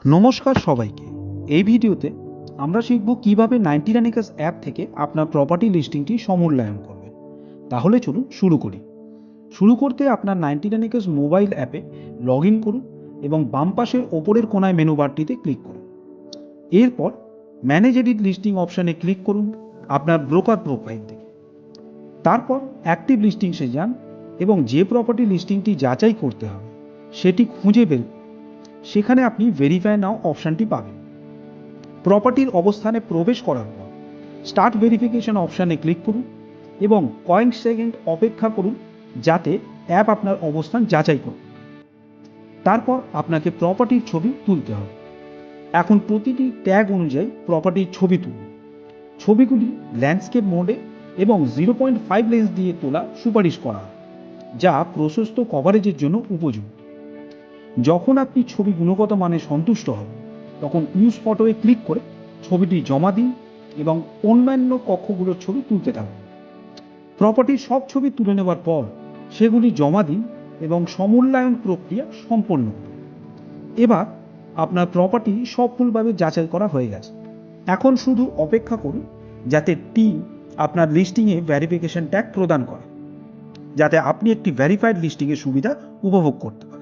নমস্কার সবাইকে। এই ভিডিওতে আমরা শিখব কিভাবে 99 acres অ্যাপ থেকে আপনার প্রপার্টি লিস্টিংটি সমূল্যায়ন করবেন। তাহলে চলুন শুরু করি। শুরু করতে আপনার 99 acres মোবাইল অ্যাপে লগ ইন করুন এবং বাম পাশের ওপরের কোনায় মেনু বারটিতে ক্লিক করুন। এরপর ম্যানেজ এডিট লিস্টিং অপশানে ক্লিক করুন আপনার ব্রোকার প্রোফাইল থেকে। তারপর অ্যাক্টিভ লিস্টিংসে যান এবং যে প্রপার্টি লিস্টিংটি যাচাই করতে হবে সেটি খুঁজে বের করুন। সেখানে আপনি ভেরিফাই নাও অপশানটি পাবেন। প্রপার্টির অবস্থানে প্রবেশ করার পর স্টার্ট ভেরিফিকেশন অপশানে ক্লিক করুন এবং কয়েক সেকেন্ড অপেক্ষা করুন যাতে অ্যাপ আপনার অবস্থান যাচাই করুন। তারপর আপনাকে প্রপার্টির ছবি তুলতে হবে। এখন প্রতিটি ট্যাগ অনুযায়ী প্রপার্টির ছবি তুলুন। ছবিগুলি ল্যান্ডস্কেপ মোডে এবং 0.5 লেন্স দিয়ে তোলা সুপারিশ করা হয়, যা প্রশস্ত কভারেজের জন্য উপযুক্ত। যখন আপনি ছবি গুণগত মানে সন্তুষ্ট হবেন তখন ইউজ ফটোয়ে ক্লিক করে ছবিটি জমা দিন এবং অন্যান্য কক্ষগুলোর ছবি তুলতে থাকুন। প্রপার্টির সব ছবি তুলে নেওয়ার পর সেগুলি জমা দিন এবং সমূল্যায়ন প্রক্রিয়া সম্পন্ন করুন। এবার আপনার প্রপার্টি সফলভাবে যাচাই করা হয়ে গেছে। এখন শুধু অপেক্ষা করুন যাতে টিম আপনার লিস্টিংয়ে ভেরিফিকেশন ট্যাগ প্রদান করে, যাতে আপনি একটি ভেরিফাইড লিস্টিংয়ের সুবিধা উপভোগ করতে পারেন।